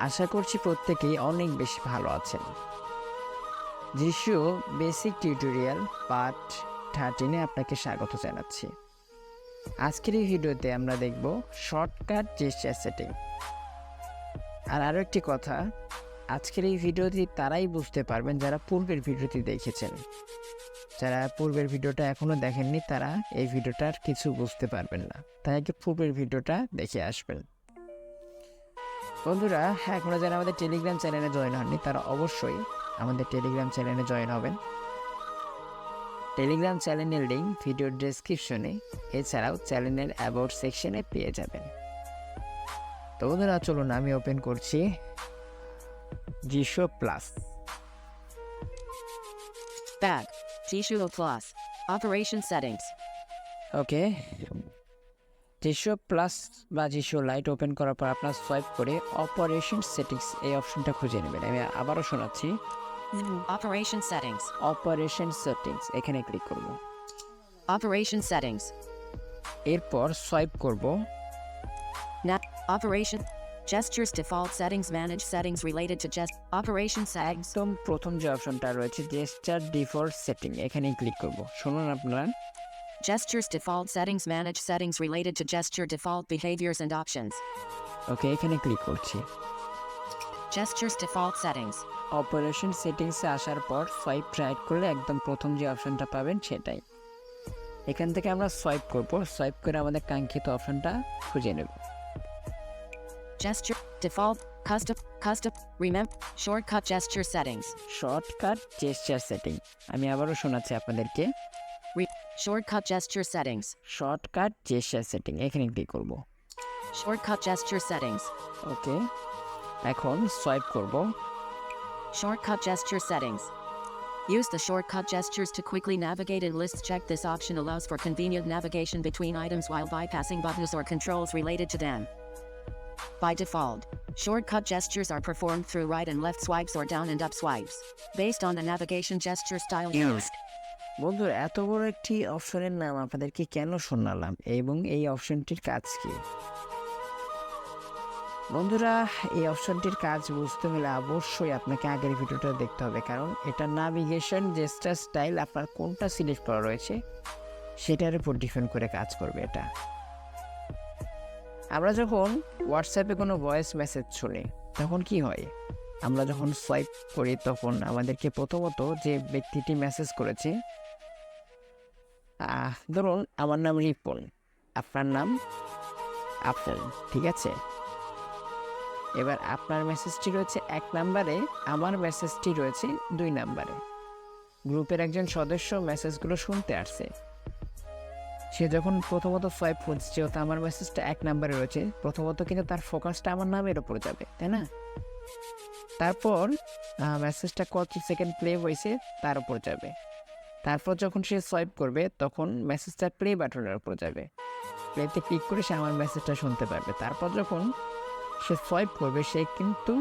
আশা করছি প্রত্যেকেই অনেক বেশি ভালো আছেন। দৃশ্য বেসিক টিউটোরিয়াল পার্ট 13-এ আপনাকে স্বাগত জানাচ্ছি। আজকের এই ভিডিওতে আমরা দেখব শর্টকাট জেস্চার সেটিং। আর আরও একটি কথা, আজকের এই ভিডিওটি তারাই বুঝতে পারবেন যারা পূর্বের ভিডিওটি দেখেছেন। যারা পূর্বের ভিডিওটা এখনও দেখেননি তারা এই ভিডিওটার কিছু বুঝতে পারবেন না, তাই আগে পূর্বের ভিডিওটা দেখে আসবেন। বন্ধুরা, এখনও যারা আমাদের টেলিগ্রাম চ্যানেলে জয়েন হননি তারা অবশ্যই আমাদের টেলিগ্রাম চ্যানেলে জয়েন হবেন। টেলিগ্রাম চ্যানেলের লিঙ্ক ভিডিওর ডেসক্রিপশনে, এছাড়াও চ্যানেলের অ্যাবাউট সেকশনে পেয়ে যাবেন। তো বন্ধুরা, চলুন আমি ওপেন করছি Jisoo Plus. Back. Jisoo Plus. Operation settings. Okay, Jisoo Plus বা জিশো লাইট ওপেন করার পর আপনার সোয়াইপ করে অপারেশন সেটিংস এই অপশনটা খুঁজে নেবেন। আমি আবারও শোনাচ্ছি, Operation settings. অপারেশন সেটিংস এখানে ক্লিক করব। Operation settings. এরপর সোয়াইপ করব। Operation. Gestures default settings. Manage settings related to Operation settings. একদম প্রথম যে অপশনটা রয়েছে জেস্টার ডিফল্ট সেটিং, এখানেই ক্লিক করব। শুনুন আপনারা, Gestures default settings. Manage settings related to gesture default behaviors and options. ওকে, এখানে ক্লিক করছি। Gestures default settings. অপারেশন সেটিংসে আসার পর সোয়াইপ রাইট করলে একদম প্রথম যে অপশনটা পাবেন সেটাই। এখান থেকে আমরা সোয়াইপ করব, সোয়াইপ করে আমাদের কাঙ্ক্ষিত অপশনটা খুঁজে নেব। Gesture default custom remember shortcut gesture settings. Shortcut gesture setting, আমি আবারও শোনাচ্ছি আপনাদেরকে, Shortcut gesture settings. Shortcut gesture setting এখানে ক্লিক করব। Shortcut gesture settings. ওকে, এখন সোয়াইপ করব। Shortcut gesture settings. Use the shortcut gestures to quickly navigate in lists. Check this option allows for convenient navigation between items while bypassing buttons or controls related to them. By default, shortcut gestures are performed through right and left swipes or down and up swipes, based on the navigation gesture style used. বন্ধুরা, এত বড় একটি অপশনের নাম আপনাদেরকে কেন শোনালাম এবং এই অপশনটির কাজ কি? বন্ধুরা, এই অপশনটির কাজ বুঝতে হলে অবশ্যই আপনাকে আগের ভিডিওটা দেখতে হবে, কারণ এটা নাভিগেশন জেস্টার স্টাইল আপনার কোনটা সিলেক্ট করা রয়েছে সেটার উপর ডিপেন্ড করে কাজ করবে এটা। আমরা যখন হোয়াটসঅ্যাপে কোনো ভয়েস মেসেজ শুনি তখন কি হয়? আমরা যখন সোয়াইপ করি তখন আমাদেরকে প্রথমত যে ব্যক্তিটি মেসেজ করেছে, ধরুন আমার নাম রিপন, আপনার নাম আফজাল, ঠিক আছে? এবার আপনার মেসেজটি রয়েছে 1 নাম্বারে, আমার মেসেজটি রয়েছে 2 নাম্বারে। গ্রুপের একজন সদস্য মেসেজগুলো শুনতে আসছে, সে যখন প্রথমত সোয়াইপ করছে, যেহেতু আমার মেসেজটা 1 নাম্বারে রয়েছে, প্রথমত কিন্তু তার ফোকাসটা আমার নামের ওপর যাবে, তাই না? তারপর মেসেজটা কত সেকেন্ড প্লে হয়েছে তার উপর যাবে। তারপর যখন সে সোয়াইপ করবে তখন মেসেজটা প্লে বাটনের উপর যাবে, প্লেতে ক্লিক করে সে আমার মেসেজটা শুনতে পারবে। তারপর যখন সে সোয়াইপ করবে সে কিন্তু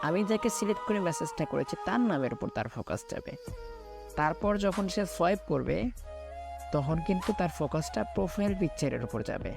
আমি যাকে সিলেক্ট করে মেসেজটা করেছি তার নামের উপর তার ফোকাস যাবে। তারপর যখন সে সোয়াইপ করবে তখন কিন্তু তার ফোকাসটা প্রোফাইল পিকচারের উপর যাবে।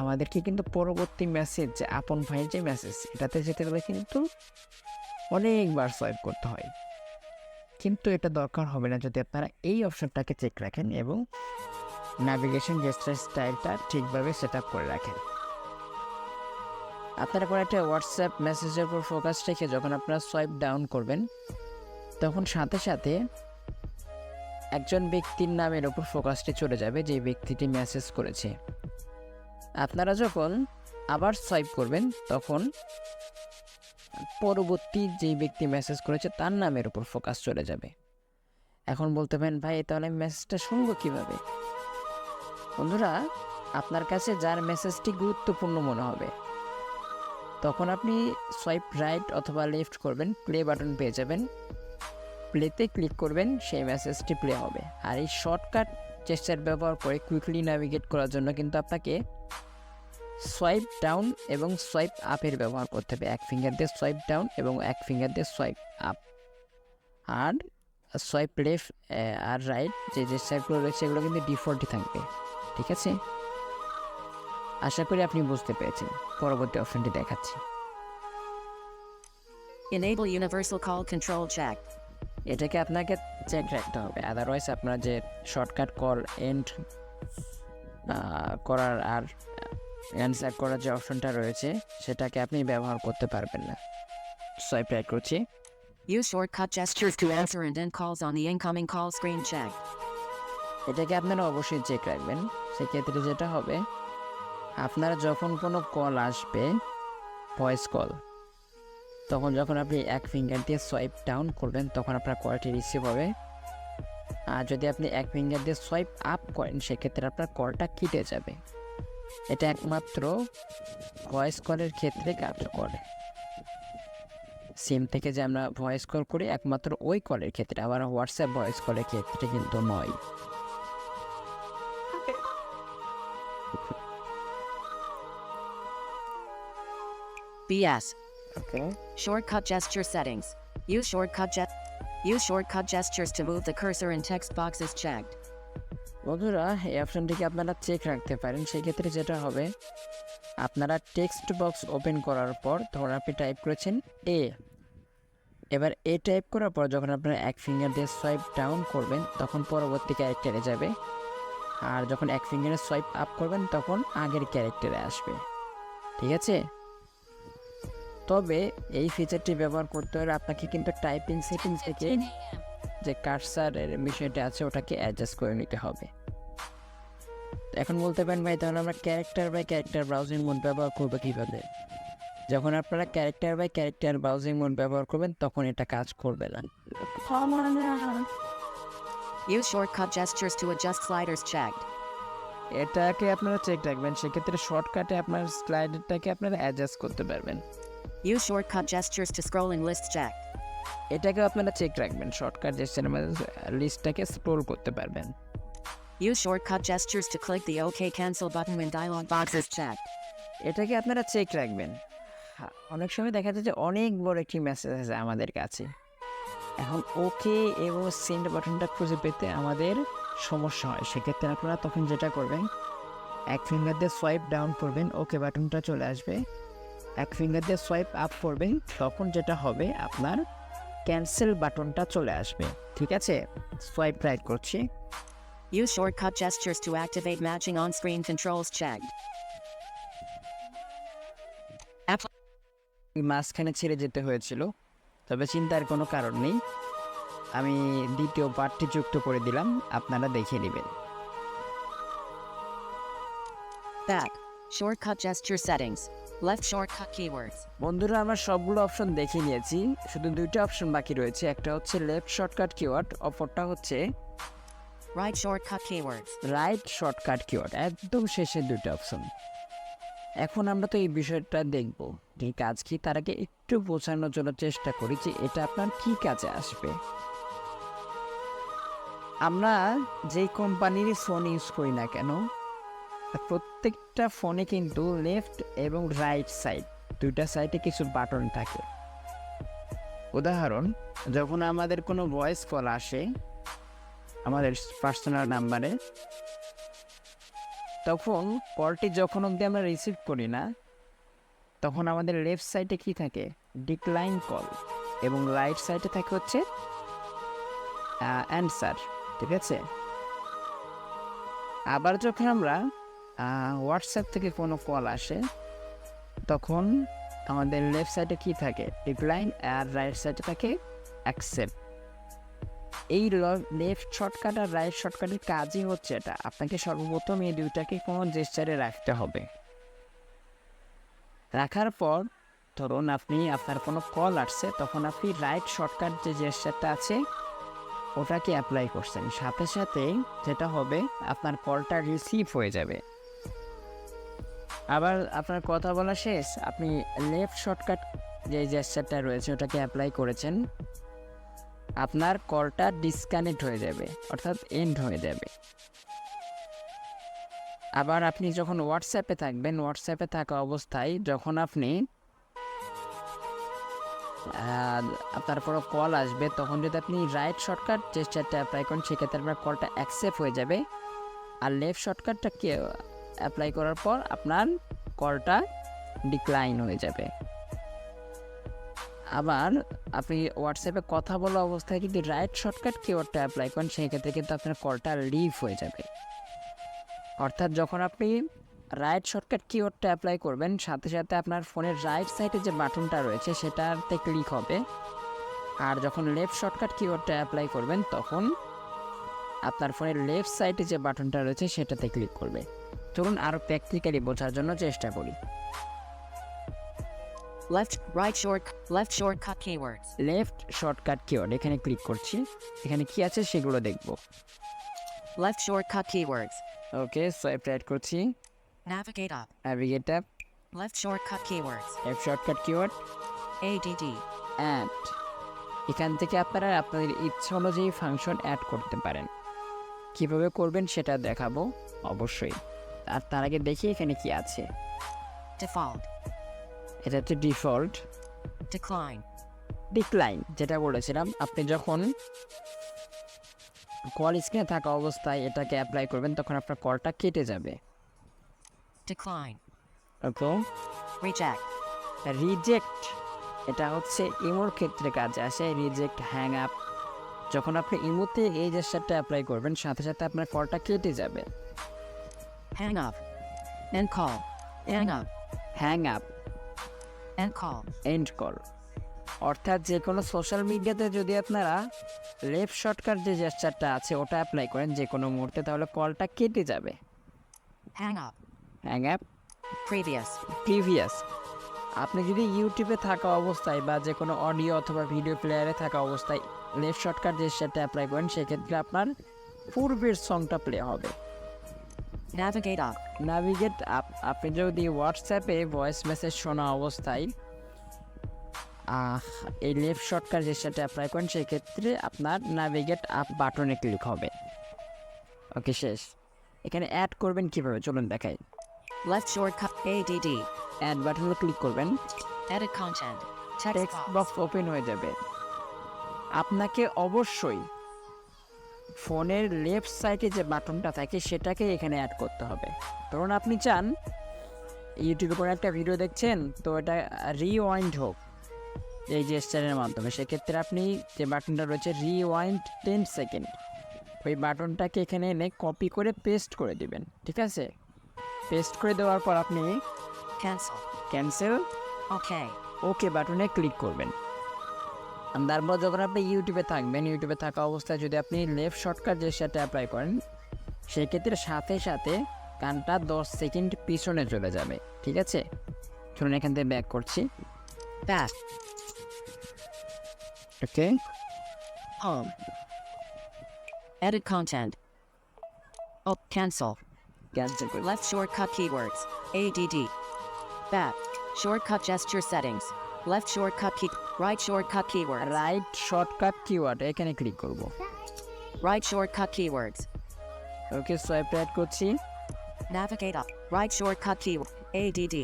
আমাদেরকে কিন্তু পরবর্তী মেসেজ, যে আপন ভাইয়ের যে মেসেজ, এটাতে যেতে গেলে কিন্তু অনেকবার সোয়াইপ করতে হয়, কিন্তু এটা দরকার হবে না যদি আপনারা এই অপশনটাকে চেক রাখেন এবং ন্যাভিগেশন জেস্টার স্টাইলটা ঠিকভাবে সেট আপ করে রাখেন। আপনারা পরে একটা হোয়াটসঅ্যাপ মেসেজের উপর ফোকাস রেখে যখন আপনারা সোয়াইপ ডাউন করবেন তখন সাথে সাথে একজন ব্যক্তির নামের ওপর ফোকাসটি চলে যাবে যে ব্যক্তিটি মেসেজ করেছে। আপনারা যখন আবার সোয়াইপ করবেন তখন পরবর্তী যেই ব্যক্তি মেসেজ করেছে তার নামের উপর ফোকাস চলে যাবে। এখন বলতে পারেন, ভাই তাহলে আমি মেসেজটা শুনবো কিভাবে? বন্ধুরা, আপনার কাছে যার মেসেজটি গুরুত্বপূর্ণ মনে হবে তখন আপনি সোয়াইপ রাইট অথবা লেফট করবেন, প্লে বাটন পেয়ে যাবেন, প্লেতে ক্লিক করবেন, সেই মেসেজটি প্লে হবে। আর এই শর্টকাট জেস্চার ব্যবহার করে কুইকলি ন্যাভিগেট করার জন্য কিন্তু আপনাকে সোয়াইপ ডাউন এবং সোয়াইপ আপের ব্যবহার করতে হবে। 1 ফিঙ্গার দিয়ে সোয়াইপ ডাউন এবং 1 ফিঙ্গার দিয়ে সোয়াইপ আপ। আর সোয়াইপ লেফট আর রাইট যে জেস্চারগুলো রয়েছে এগুলো কিন্তু ডিফল্টই থাকবে, ঠিক আছে? আশা করি আপনি বুঝতে পেরেছেন। পরবর্তী অপশনটি দেখাচ্ছি। Enable universal call control check. এটাকে আপনাকে চেক রাখতে হবে, আদারওয়াইজ আপনার যে শর্টকাট কল এন্ড করার আর অ্যান্সার করার যে অপশনটা রয়েছে সেটাকে আপনি ব্যবহার করতে পারবেন না। সোয়াইপ রাইট করছি। Use shortcut gestures to answer and end calls on the incoming call screen check. এটাকে আপনারা অবশ্যই চেক রাখবেন। সেক্ষেত্রে যেটা হবে, আপনারা যখন কোনো কল আসবে ভয়েস কল, তখন যখন আপনি এক ফিঙ্গার দিয়ে সোয়াইপ ডাউন করবেন তখন আপনার কলটি রিসিভ হবে। আর যদি আপনি এক ফিঙ্গার দিয়ে সোয়াইপ আপ করেন সেক্ষেত্রে আপনার কলটা কেটে যাবে। এটা একমাত্র ভয়েস কলের ক্ষেত্রে কাজ করে। সিম থেকে যে আমরা ভয়েস কল করি একমাত্র ওই কলের ক্ষেত্রে, আবার হোয়াটসঅ্যাপ ভয়েস কলের ক্ষেত্রে কিন্তু নয়। BS. Okay, Shortcut gesture settings. Use shortcut gestures to move the cursor in text boxes checked. বন্ধুরা এই অপশনটিকে আপনারা চেক রাখতে পারেন। সেক্ষেত্রে যেটা হবে, আপনারা টেক্সট বক্স ওপেন করার পর তখন আপনি টাইপ করেছেন এ, এবার এ টাইপ করার পর যখন আপনারা এক ফিঙ্গার দিয়ে সোয়াইপ ডাউন করবেন তখন পরবর্তী ক্যারেক্টারে যাবে, আর যখন এক ফিঙ্গারে সোয়াইপ আপ করবেন তখন আগের ক্যারেক্টারে আসবে। ঠিক আছে? তবে এই ফিচারটি ব্যবহার করতে হলে আপনাকে কিন্তু টাইপিং সেটিংস থেকে যে কার্সারের বিষয়টা আছে ওটাকে অ্যাডজাস্ট করে নিতে হবে। এখন বলতে পারেন ভাই তাহলে আমরা character by character browsing mode ব্যবহার করবো কীভাবে? যখন আপনারা character by character browsing mode ব্যবহার করবেন তখন এটা কাজ করবে না। Use shortcut gestures to adjust sliders checked. এটাকে আপনারা চেক রাখবেন, সেক্ষেত্রে শর্টকাটে আপনার স্লাইডারটাকে আপনারা অ্যাডজাস্ট করতে পারবেন। Use shortcut gestures to scrolling lists checked. এটাকে আপনারা চেক রাখবেন, শর্টকাট জেস্টারের মধ্যে লিস্টটাকে স্ক্রোল করতে পারবেন। Use shortcut gestures to click the OK cancel button when dialog box is checked. এটাকে আপনারা চেক রাখবেন। অনেক সময় দেখা যায় যে অনেক বড় একটি মেসেজ আছে আমাদের কাছে, এখন ওকে এবং সেন্ড বাটনটা খুঁজে পেতে আমাদের সমস্যা হয়। সেক্ষেত্রে আপনারা তখন যেটা করবেন, এক ফিঙ্গার দিয়ে সোয়াইপ ডাউন করবেন, ওকে বাটনটা চলে আসবে। এক ফিঙ্গার দিয়ে সোয়াইপ আপ করবেন, তখন যেটা হবে আপনার ক্যান্সেল বাটনটা চলে আসবে। ঠিক আছে? সোয়াইপ রাইট করছি। Use shortcut gestures to activate matching on-screen controls checked. মাঝখানে ছেড়ে যেতে হয়েছিল, তবে চিন্তার কোনো কারণ নেই, আমি দ্বিতীয় পার্টটি যুক্ত করে দিলাম, আপনারা দেখে নেবেন। Back. Shortcut gesture settings. Left shortcut keywords. বন্ধুরা আমরা সবগুলো অপশন দেখে নিয়েছি, শুধু দুইটা অপশন বাকি রয়েছে। একটা হচ্ছে লেফট শর্টকাট কিওয়ার্ড, অপরটা হচ্ছে Right shortcut keywords. Right shortcut keyword, একদম শেষে দুইটা অপশন। এখন আমরা তো এই বিষয়টা দেখব এই কাজ কি, তার আগে একটু বোঝানোর জন্য চেষ্টা করি যে এটা আপনার কি কাজে আসবে। আমরা যেই কোম্পানির ফোন ইউজ করি না কেন, প্রত্যেকটা ফোনে কিন্তু লেফট এবং রাইট সাইড দুইটা সাইডে কিছু বাটন থাকে। উদাহরণ, যখন আমাদের কোনো ভয়েস কল আসে আমাদের পার্সোনাল নাম্বারে, তখন কলটি যখন অবধি আমরা রিসিভ করি না তখন আমাদের লেফট সাইডে কি থাকে, ডিক্লাইন কল, এবং রাইট সাইডে থাকে হচ্ছে অ্যান্সার। ঠিক আছে? আবার যখন আমরা হোয়াটসঅ্যাপ থেকে কোনো কল আসে তখন আমাদের লেফট সাইডে কি থাকে, ডিক্লাইন, আর রাইট সাইডে থাকে অ্যাকসেপ্ট। এই লেফট শর্টকাট আর রাইট শর্টকাটের কাজই হচ্ছে এটা, আপনাকে সর্বপ্রথম এই দুইটাকে কোনো জেস্টারে রাখতে হবে। রাখার পর ধরুন আপনি আপনার কোনো কল আসছে, তখন আপনি রাইট শর্টকাট যে জেস্টারটা আছে ওটাকে অ্যাপ্লাই করছেন, সাথে সাথে যেটা হবে আপনার কলটা রিসিভ হয়ে যাবে। আবার আপনার কথা বলা শেষ, আপনি লেফট শর্টকাট যে জেস্টারটা রয়েছে ওটাকে অ্যাপ্লাই করেছেন, আপনার কলটা ডিসকানেক্ট হয়ে যাবে, অর্থাৎ এন্ড হয়ে যাবে। আবার আপনি যখন হোয়াটসঅ্যাপে থাকবেন, হোয়াটসঅ্যাপে থাকা অবস্থায় যখন আপনি আপনার কোনো কল আসবে তখন যদি আপনি রাইট শর্টকাট জেস্টারটা অ্যাপ্লাই করেন সেক্ষেত্রে আপনার কলটা অ্যাকসেপ্ট হয়ে যাবে, আর লেফট শর্টকাটটা অ্যাপ্লাই করার পর আপনার কলটা ডিক্লাইন হয়ে যাবে। আবার আপনি হোয়াটসঅ্যাপে কথা বলা অবস্থায় যদি রাইট শর্টকাট কিওয়ার্ডটা অ্যাপ্লাই করেন সেই ক্ষেত্রে কিন্তু আপনার কলটা লিভ হয়ে যাবে। অর্থাৎ যখন আপনি রাইট শর্টকাট কিওয়ার্ডটা অ্যাপ্লাই করবেন সাথে সাথে আপনার ফোনের রাইট সাইডে যে বাটনটা রয়েছে সেটাতে ক্লিক হবে, আর যখন লেফট শর্টকাট কিওয়ার্ডটা অ্যাপ্লাই করবেন তখন আপনার ফোনের লেফট সাইডে যে বাটনটা রয়েছে সেটাতে ক্লিক করবে। চলুন আরও প্র্যাকটিক্যালি বোঝার জন্য চেষ্টা করি। left shortcut keywords. Left shortcut keyword এখানে ক্লিক করছি, এখানে কি আছে সেগুলো দেখব। Left shortcut keywords. Okay, swipe right করছি, Navigate up. Navigate up, Left shortcut keywords. Left shortcut keyword ADD. Add. এখান থেকে আপনারা আপনাদের ইচ্ছা অনুযায়ী ফাংশন অ্যাড করতে পারেন। কিভাবে করবেন সেটা দেখাবো অবশ্যই, আর তার আগে দেখি এখানে কি আছে। Default. এটা হচ্ছে ডিফল্ট। Decline. ডিক্লাইন যেটা বলেছিলাম, আপনি যখন কল স্ক্রিনে থাকা অবস্থায় এটাকে অ্যাপ্লাই করবেন তখন আপনার কলটা কেটে যাবে। Decline. ওকে, Reject. রিজেক্ট এটা হচ্ছে ইমোর ক্ষেত্রে কাজে আসে। রিজেক্ট, হ্যাং আপ, যখন আপনি ইমোতে এই জেস্টারটা অ্যাপ্লাই করবেন সাথে সাথে আপনার কলটা কেটে যাবে। Hang up. End call. Hang up. Hang up, End call. End call. অর্থাৎ যে কোনো সোশ্যাল মিডিয়াতে যদি আপনারা লেফট শর্টকাট যে জেস্টারটা আছে ওটা অ্যাপ্লাই করেন যে কোনো মুহূর্তে তাহলে কলটা কেটে যাবে। Hang up. Hang up, Previous. Previous, আপনি যদি ইউটিউবে থাকা অবস্থায় বা যে কোনো অডিও অথবা ভিডিও প্লেয়ারে থাকা অবস্থায় লেফট শর্টকাট জেস্টারটা অ্যাপ্লাই করেন সেক্ষেত্রে আপনার পূর্বের সংটা প্লে হবে। Navigate up. নাভিগেট আপ, আপনি যদি হোয়াটসঅ্যাপে ভয়েস মেসেজ শোনা অবস্থায় এই লেফট শর্টকাট জেস্টারটা অ্যাপ্লাই করেন সেক্ষেত্রে আপনার নাভিগেট আপ বাটনে ক্লিক হবে। ওকে, শেষ। এখানে অ্যাড করবেন কিভাবে চলুন দেখাই। Left shortcut. ADD. অ্যাড বাটনে ক্লিক করবেন, Edit content. Text text box. Box open হয়ে যাবে। আপনাকে অবশ্যই ফোনের লেফট সাইডে যে বাটনটা থাকে সেটাকে এখানে অ্যাড করতে হবে। ধরুন আপনি চান ইউটিউবে কোনো একটা ভিডিও দেখছেন তো এটা রিওয়াইন্ড হোক এই জেস্টারের মাধ্যমে, সেক্ষেত্রে আপনি যে বাটনটা রয়েছে রিওয়াইন্ড 10 সেকেন্ড ওই বাটনটাকে এখানে এনে কপি করে পেস্ট করে দিবেন। ঠিক আছে, পেস্ট করে দেওয়ার পর আপনি Cancel. Cancel Okay. ওকে বাটনে ক্লিক করবেন। আর তারপর যখন আপনি ইউটিউবে থাকবেন, ইউটিউবে থাকা অবস্থায় যদি আপনি লেফট শর্টকাট জেস্টারটা অ্যাপ্লাই করেন সেক্ষেত্রে সাথে সাথে গানটা 10 সেকেন্ড পিছনে চলে যাবে। ঠিক আছে, চলুন এখান থেকে ব্যাক করছি। Back. ওকে, Home. Edit content. Oh, cancel. Cancel করি। Left shortcut keywords. ADD. Back. Shortcut gesture settings. Left shortcut key. Right shortcut keywords. Right shortcut keyword এখানে ক্লিক করব। Right shortcut keywords. Okay, swipe right করছি, Navigate up. Right shortcut keyword. ADD.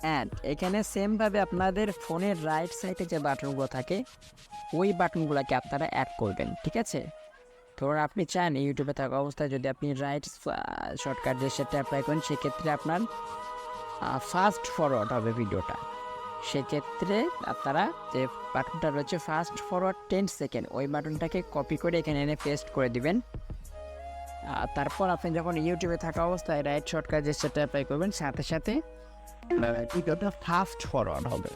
Add. এখানে সেমভাবে আপনাদের ফোনের right সাইডে যে বাটনগুলো থাকে ওই বাটনগুলোকে আপনারা অ্যাড করবেন। ঠিক আছে, ধরুন আপনি চান ইউটিউবে থাকা অবস্থায় যদি আপনি রাইট শর্টকাট জেস্টারটা অ্যাপ্লাই করেন সেক্ষেত্রে আপনার ফাস্ট ফরওয়ার্ড হবে ভিডিওটা। সেক্ষেত্রে আপনারা যে বাটনটা রয়েছে ফাস্ট ফরওয়ার্ড 10 সেকেন্ড ওই বাটনটাকে কপি করে এখানে এনে পেস্ট করে দিবেন। তারপর আপনি যখন ইউটিউবে থাকা অবস্থায় রাইট শর্টকাট জেস্টারটা অ্যাপ্লাই করবেন সাথে সাথে ভিডিওটা ফাস্ট ফরওয়ার্ড হবে।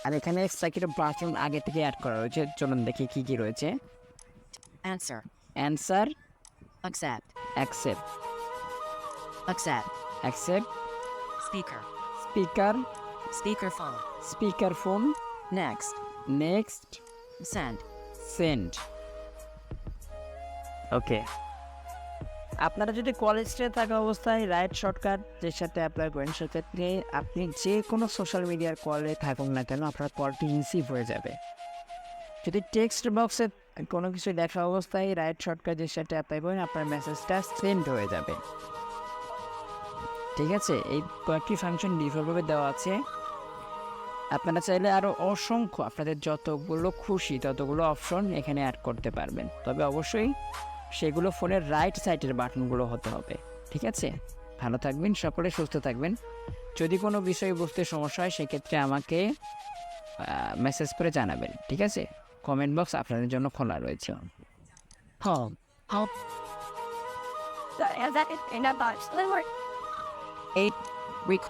আর এখানে এক্সট্রা কিছু বাটন আগে থেকে অ্যাড করা রয়েছে, চলুন দেখি কী কী রয়েছে। Answer. Answer, Accept. Accept, Accept. Accept, Speaker. Speaker, Speaker phone. Speaker phone, Next. Next, Send. Send. Okay, আপনারা যদি কলেজে থাকা অবস্থায় রাইট শর্টকাট যে সাথে অ্যাপ্লাই করেন সেক্ষেত্রে আপনি যে কোনো সোশ্যাল মিডিয়ার কলে থাকুন না কেন আপনার কলটি রিসিভ হয়ে যাবে। যদি টেক্সট বক্সে কোনো কিছু লেখা অবস্থায় রাইট শর্টকাট যে সাথে অ্যাপ্লাই করেন আপনার মেসেজটা সেন্ড হয়ে যাবে। ঠিক আছে, এই কয়েকটি ফাংশন ডিফল্টভাবে দেওয়া আছে। আপনারা চাইলে আরও অসংখ্য আপনাদের যতগুলো খুশি ততগুলো অপশন এখানে অ্যাড করতে পারবেন, তবে অবশ্যই সেগুলো ফোনের রাইট সাইডের বাটনগুলো হতে হবে। ঠিক আছে, ভালো থাকবেন, সকলে সুস্থ থাকবেন। যদি কোনো বিষয়ে বুঝতে সমস্যা হয় সেক্ষেত্রে আমাকে মেসেজ করে জানাবেন, ঠিক আছে? কমেন্ট বক্স আপনাদের জন্য খোলা রয়েছে। Home. Home. Is that in a box? 8. Record.